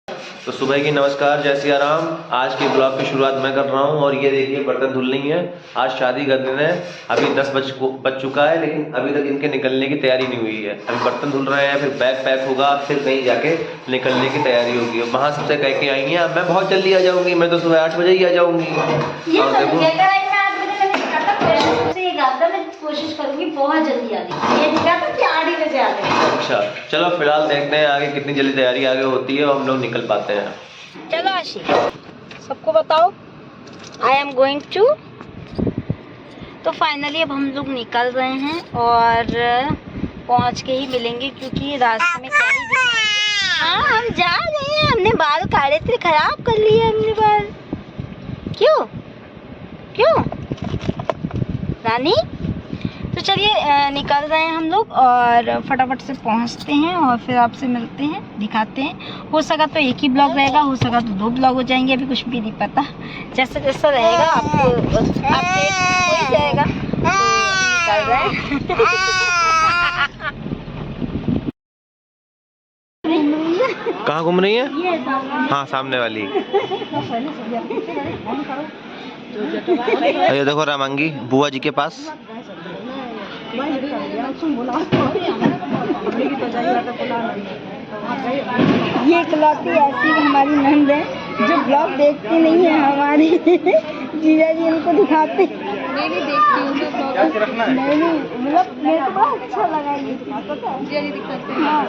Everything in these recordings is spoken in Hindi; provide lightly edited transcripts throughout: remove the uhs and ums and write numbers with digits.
तो सुबह की नमस्कार, जय सिया राम। आज के ब्लॉग की शुरुआत मैं कर रहा हूँ और ये देखिए बर्तन धुल नहीं है। आज शादी का दिन है, अभी 10 बज चुका है, लेकिन अभी तक इनके निकलने की तैयारी नहीं हुई है। अभी बर्तन धुल रहे हैं, फिर बैग पैक होगा, फिर कहीं जाके निकलने की तैयारी होगी। वहाँ सबसे कह के आई हैं मैं बहुत जल्दी आ जाऊँगी, मैं तो सुबह 8 बजे ही आ जाऊँगी। और देखो कोशिश करूंगी बहुत जल्दी आने। ये दिखा था कि 8 ही बजे आ गए। अच्छा चलो फिलहाल देखते हैं आगे कितनी जल्दी तैयारी आगे होती है और हम लोग निकल पाते हैं। चलो आशी, सबको बताओ आई एम गोइंग टू। तो फाइनली अब हम लोग निकल रहे हैं और पहुंच के ही मिलेंगे, क्योंकि रास्ते में क्या ही हाँ हम जा रहे हैं। हमने बाल काटे थे, खराब कर लिए हमने बाल। क्यों क्यों रानी? तो चलिए निकल रहे हैं हम लोग और फटाफट से पहुंचते हैं और फिर आपसे मिलते हैं, दिखाते हैं। हो सका तो एक ही ब्लॉग रहेगा, हो सका तो 2 ब्लॉग हो जाएंगे, अभी कुछ भी नहीं पता। जैसा जैसा रहेगा आपको अपडेट हो ही जाएगा। तो निकल रहे हैं। कहाँ घूम रही है? हाँ सामने वाली। ये देखो रामांगी बुआ जी के पास। ये इकलौती ऐसी हमारी नंद है जो ब्लॉग देखती नहीं है हमारी। जीजा जी इनको दिखाते। नहीं देखती हूँ नहीं, मतलब मेरे को बड़ा अच्छा लगा ये पता है। हाँ।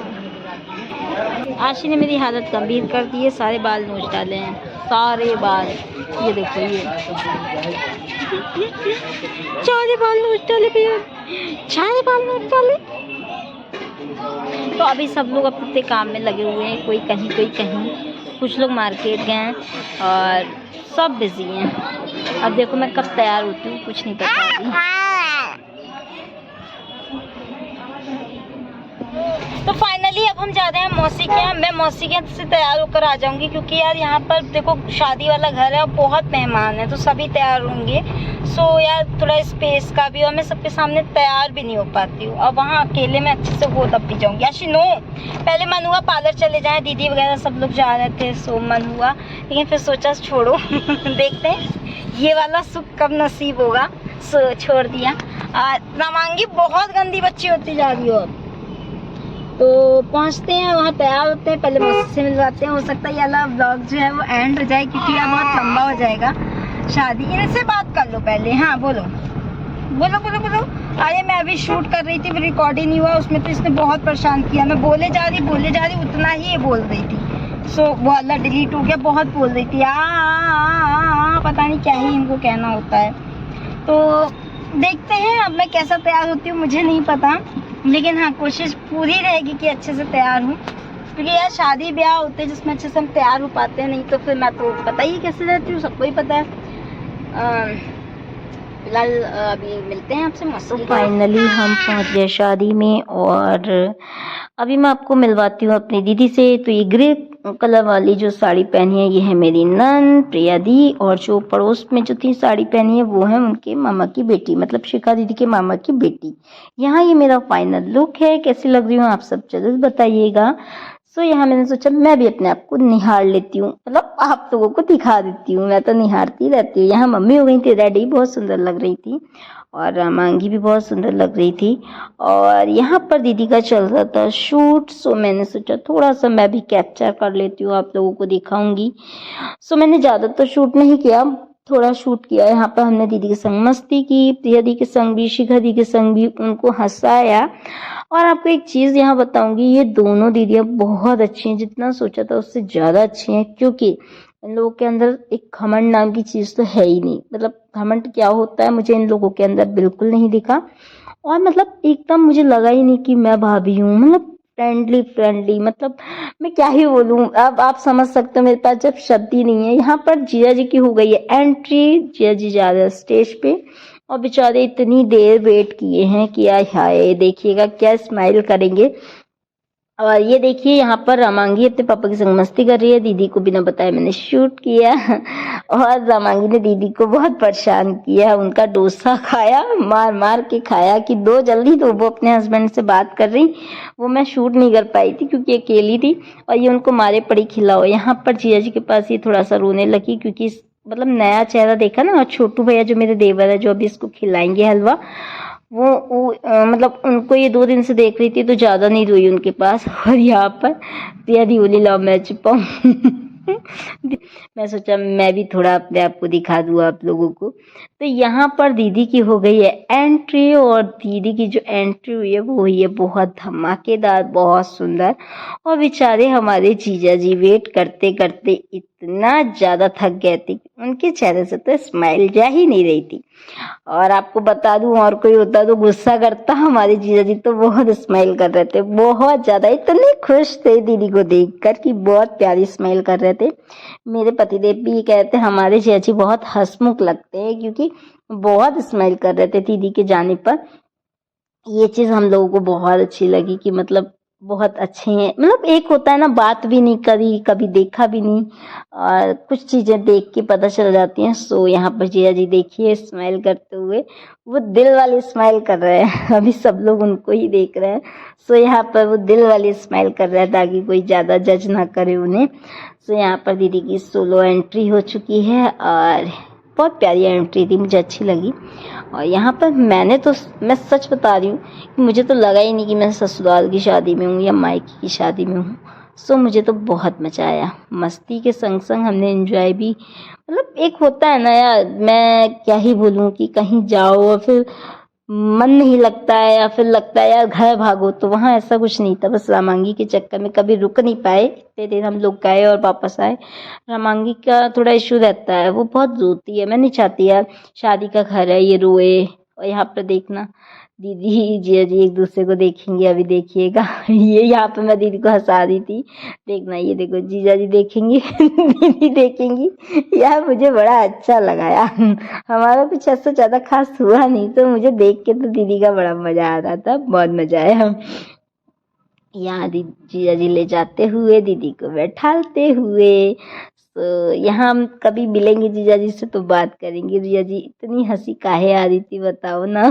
आशी ने मेरी हालत गंभीर कर दी है, सारे बाल नोच डाले हैं, सारे बाल। ये देखो ये सारे बाल नोच डाले भैया, सारे बाल नोच डाले। तो अभी सब लोग अपने काम में लगे हुए हैं, कोई कहीं, कुछ लोग मार्केट गए हैं और सब बिजी हैं। अब देखो मैं कब तैयार होती हूँ कुछ नहीं पता अभी। तो फाइनली अब हम जा रहे हैं मौसी के यहाँ। मैं मौसी के यहाँ से तैयार होकर आ जाऊंगी, क्योंकि यार यहाँ पर देखो शादी वाला घर है और बहुत मेहमान है, तो सभी तैयार होंगे। सो यार थोड़ा स्पेस का भी, और मैं सबके सामने तैयार भी नहीं हो पाती हूँ। और वहाँ अकेले में अच्छे से वो तब भी जाऊँगी। याशी नो, पहले मन हुआ पार्लर चले जाएँ, दीदी वगैरह सब लोग जा रहे थे, सो मन हुआ, लेकिन फिर सोचा छोड़ो। देखते हैं ये वाला सुख कब नसीब होगा, सो छोड़ दिया। नामांगी बहुत गंदी बच्ची होती जा रही हो। तो पहुंचते हैं वहाँ, तैयार होते हैं, पहले मौसी से मिलवाते हैं। हो सकता है ये वाला ब्लॉग जो है वो एंड हो जाए, क्योंकि यार बहुत लंबा हो जाएगा शादी। इनसे बात कर लो पहले। हाँ बोलो बोलो बोलो बोलो। अरे मैं अभी शूट कर रही थी, फिर रिकॉर्ड ही नहीं हुआ उसमें, तो इसने बहुत परेशान किया। मैं बोले जा रही उतना ही ये बोल रही थी। सो वो वाला डिलीट हो गया, बहुत बोल रही थी पता नहीं क्या ही इनको कहना होता है। तो देखते हैं अब मैं कैसा तैयार होती हूँ, मुझे नहीं पता, लेकिन हाँ कोशिश पूरी रहेगी कि अच्छे से तैयार हूँ, क्योंकि यार शादी ब्याह होते हैं जिसमें अच्छे से हम तैयार हो पाते हैं, नहीं तो फिर मैं तो पता ही कैसे रहती हूँ, सबको ही पता है। फिलहाल अभी मिलते हैं आपसे मौसी। तो फाइनली हम पहुँच गए शादी में और अभी मैं आपको मिलवाती हूँ अपनी दीदी से। तो ये ग्रे कलर वाली जो साड़ी पहनी है ये है मेरी नंद प्रिया दी, और जो पड़ोस में जो 3 साड़ी पहनी है वो है उनके मामा की बेटी, मतलब शिखा दीदी के मामा की बेटी। यहाँ ये मेरा फाइनल लुक है, कैसी लग रही हूँ आप सब जरूर बताइएगा। सो यहाँ मैंने सोचा मैं भी अपने आप को निहार लेती हूँ, मतलब आप लोगों को दिखा देती हूँ, मैं तो निहारती रहती हूँ। यहाँ मम्मी हो गई थी रेडी, बहुत सुंदर लग रही थी, और रामांगी भी बहुत सुंदर लग रही थी, और यहाँ पर दीदी का चल रहा था शूट। सो मैंने सोचा थोड़ा सा मैं भी कैप्चर कर लेती हूँ, आप लोगों को दिखाऊंगी। सो मैंने ज़्यादा तो शूट नहीं किया, थोड़ा शूट किया। यहाँ पर हमने दीदी के संग मस्ती की, प्रिया दी के संग भी, शिखा दी के संग भी, उनको हंसाया। और आपको एक चीज़ यहाँ बताऊंगी, ये दोनों दीदियाँ बहुत अच्छी हैं, जितना सोचा था उससे ज़्यादा अच्छी हैं, क्योंकि इन लोगों के अंदर एक घमंड नाम की चीज़ तो है ही नहीं। मतलब घमंड क्या होता है मुझे इन लोगों के अंदर बिल्कुल नहीं दिखा, और मतलब एकदम मुझे लगा ही नहीं कि मैं भाभी हूँ। मतलब फ्रेंडली, मतलब मैं क्या ही बोलूँ, अब आप समझ सकते हो, मेरे पास जब शब्द ही नहीं है। यहाँ पर जीजा जी की हो गई है एंट्री, जीजा जी जा रहे हैं स्टेज पे, और बेचारे इतनी देर वेट किए हैं कि हाय देखिएगा क्या स्माइल करेंगे। और ये देखिए यहाँ पर रामांगी अपने पापा के संग मस्ती कर रही है। दीदी को बिना बताए मैंने शूट किया और रामांगी ने दीदी को बहुत परेशान किया। उनका डोसा खाया, मार मार के खाया कि दो जल्दी। तो वो अपने हस्बैंड से बात कर रही, वो मैं शूट नहीं कर पाई थी क्योंकि अकेली थी और ये उनको मारे पड़ी खिलाओ। यहाँ पर जिया जी के पास ये थोड़ा सा रोने लगी क्योंकि मतलब नया चेहरा देखा ना। और छोटू भैया जो मेरे देवर है जो अभी इसको खिलाएंगे हलवा, मतलब उनको ये 2 दिन से देख रही थी तो ज़्यादा नहीं रोई उनके पास। और यहाँ पर प्रिया दियोली लव मैं छुपाऊँ मैं सोचा मैं भी थोड़ा अपने आप को दिखा दूँ आप लोगों को। तो यहाँ पर दीदी की हो गई है एंट्री और दीदी की जो एंट्री हुई है वो हुई है बहुत धमाकेदार, बहुत सुंदर। और बेचारे हमारे जीजा जी वेट करते करते इतना ज़्यादा थक गए थे कि उनके चेहरे से तो स्माइल जा ही नहीं रही थी। और आपको बता दूं और कोई होता तो गुस्सा करता, हमारे जीजा जी तो बहुत स्माइल कर रहे थे, बहुत ज़्यादा। इतने खुश थे दीदी को देखकर कि बहुत प्यारी स्माइल कर रहे थे। मेरे पतिदेव भी ये कहते हैं हमारे जीजा जी बहुत हंसमुख लगते हैं क्योंकि बहुत स्माइल कर रहे थे दीदी के जाने पर। ये चीज़ हम लोगों को बहुत अच्छी लगी कि मतलब बहुत अच्छे हैं। मतलब एक होता है ना, बात भी नहीं करी, कभी देखा भी नहीं और कुछ चीज़ें देख के पता चल जाती हैं। सो यहाँ पर जिया जी देखिए स्माइल करते हुए, वो दिल वाली स्माइल कर रहे हैं अभी सब लोग उनको ही देख रहे हैं। सो यहाँ पर वो दिल वाली स्माइल कर रहे हैं ताकि कोई ज़्यादा जज ना करे उन्हें। सो यहाँ पर दीदी की सोलो एंट्री हो चुकी है और बहुत प्यारी एंट्री थी, मुझे अच्छी लगी। और यहाँ पर मैं सच बता रही हूँ कि मुझे तो लगा ही नहीं कि मैं ससुराल की शादी में हूँ या मायके की शादी में हूँ। सो मुझे तो बहुत मज़ा आया, मस्ती के संग संग हमने एंजॉय भी। मतलब एक होता है ना यार, मैं क्या ही बोलूँ कि कहीं जाओ और फिर मन नहीं लगता है या फिर लगता है यार घर भागो, तो वहाँ ऐसा कुछ नहीं था। बस रामांगी के चक्कर में कभी रुक नहीं पाए, इतने देर हम लोग गए और वापस आए। रामांगी का थोड़ा इशू रहता है, वो बहुत रोती है। मैं नहीं चाहती यार शादी का घर है ये रोए। और यहाँ पर देखना दीदी जिया जी एक दूसरे को देखेंगे, अभी देखिएगा ये यहाँ पे मैं दीदी को हंसा रही थी, देखना ये देखो जीजा जी देखेंगी दीदी देखेंगी यार। मुझे बड़ा अच्छा लगा यार, हमारा कुछ ऐसा ज़्यादा खास हुआ नहीं तो मुझे देख के तो दीदी का बड़ा मज़ा आ रहा था, बहुत मज़ा आया। यहाँ जीजा जी ले जाते हुए, दीदी को बैठालते हुए। तो यहाँ हम कभी मिलेंगे जीजा जी से तो बात करेंगे। जीजा जी इतनी हंसी काहे आ रही थी बताओ ना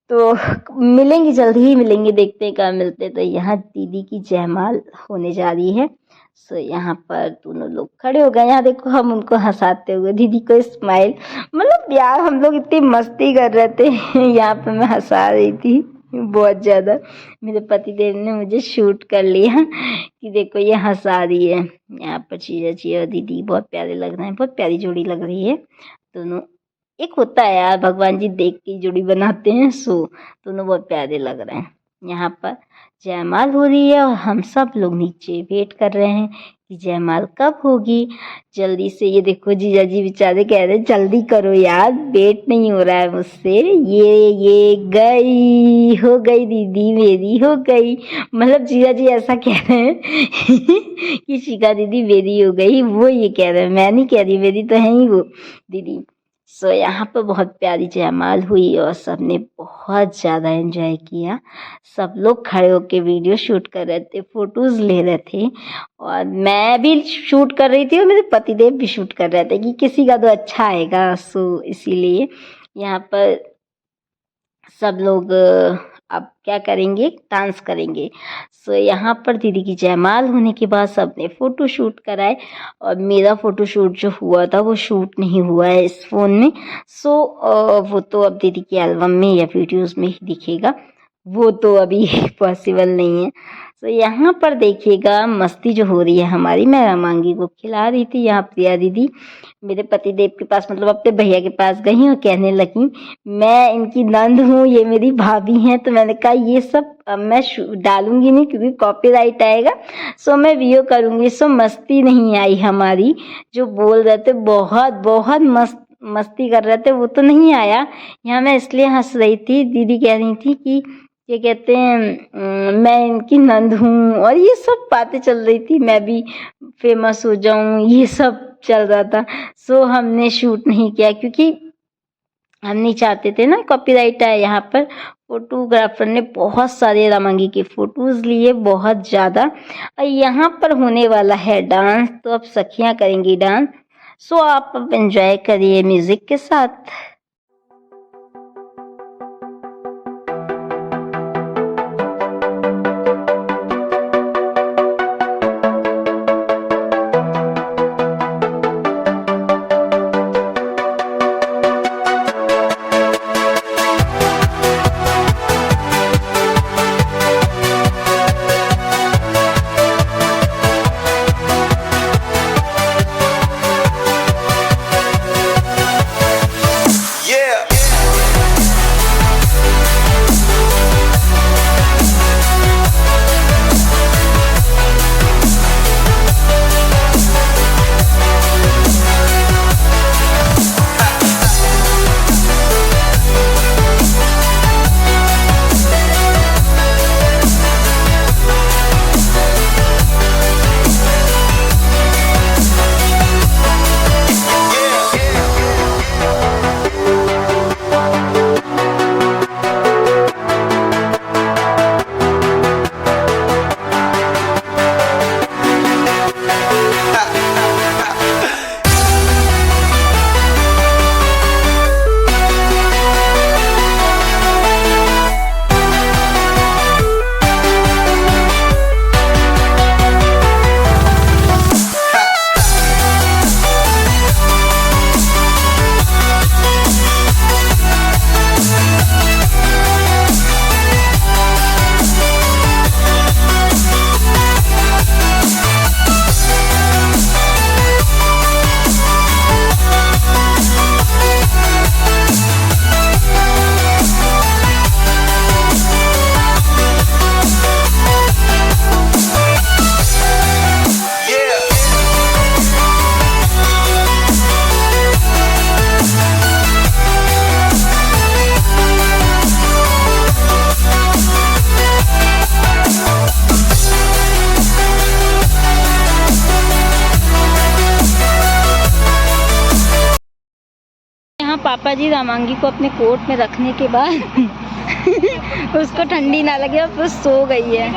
तो मिलेंगे, जल्दी ही मिलेंगे, देखते हैं कहाँ मिलते हैं। तो यहाँ दीदी की जयमाल होने जा रही है। सो यहाँ पर दोनों लोग खड़े हो गए। यहाँ देखो हम उनको हंसाते हुए, दीदी को स्माइल। मतलब यार हम लोग इतनी मस्ती कर रहे थे यहाँ पे मैं हंसा रही थी बहुत ज़्यादा। मेरे पतिदेव ने मुझे शूट कर लिया कि देखो ये हंसा रही है। यहाँ पर जीजा जी और दीदी बहुत प्यारे लग रहे हैं, बहुत प्यारी जोड़ी लग रही है दोनों। एक होता है यार भगवान जी देख के जोड़ी बनाते हैं। सो दोनों बहुत प्यारे लग रहे हैं। यहाँ पर जयमाल हो रही है और हम सब लोग नीचे वेट कर रहे हैं कि जयमाल कब होगी। जल्दी से ये देखो जीजा जी बेचारे कह रहे हैं जल्दी करो यार, वेट नहीं हो रहा है मुझसे। ये गई, हो गई दीदी मेरी, हो गई। मतलब जीजा जी ऐसा कह रहे हैं कि शिखा दीदी मेरी हो गई, वो ये कह रहे हैं, मैं नहीं कह रही, मेरी तो है ही वो दीदी। सो यहाँ पर बहुत प्यारी जयमाल हुई और सबने बहुत ज़्यादा एंजॉय किया। सब लोग खड़े होके वीडियो शूट कर रहे थे, फ़ोटोज़ ले रहे थे और मैं भी शूट कर रही थी और मेरे पतिदेव भी शूट कर रहे थे कि किसी का तो अच्छा आएगा। सो इसीलिए यहाँ पर सब लोग अब क्या करेंगे, डांस करेंगे। सो यहाँ पर दीदी की जयमाल होने के बाद सबने फ़ोटो शूट कराए और मेरा फ़ोटो शूट जो हुआ था वो शूट नहीं हुआ है इस फ़ोन में। सो वो तो अब दीदी की एल्बम में या वीडियोस में ही दिखेगा, वो तो अभी पॉसिबल नहीं है। तो यहाँ पर देखिएगा मस्ती जो हो रही है हमारी, मैं रामांगी को खिला रही थी। यहाँ प्रिया दीदी मेरे पतिदेव के पास मतलब अपने भैया के पास गई और कहने लगी मैं इनकी नंद हूँ, ये मेरी भाभी हैं। तो मैंने कहा ये सब मैं डालूंगी नहीं क्योंकि कॉपीराइट आएगा। सो मैं वीडियो करूँगी। सो मस्ती नहीं आई हमारी, जो बोल रहे थे बहुत बहुत मस्ती कर रहे थे वो तो नहीं आया। यहाँ मैं इसलिए हंस रही थी, दीदी कह रही थी कि ये कहते हैं मैं इनकी नंद हूँ और ये सब बातें चल रही थी, मैं भी फेमस हो जाऊँ, ये सब चल रहा था। सो हमने शूट नहीं किया क्योंकि हम नहीं चाहते थे ना कॉपीराइट आए यहाँ पर। फोटोग्राफर ने बहुत सारे रामांगी के फोटोज लिए, बहुत ज़्यादा। और यहाँ पर होने वाला है डांस, तो अब सखियाँ करेंगी डांस। सो आप अब एंजॉय करिए म्यूजिक के साथ। पापा जी रामांगी को अपने कोट में रखने के बाद उसको ठंडी ना लगे और फिर सो गई है।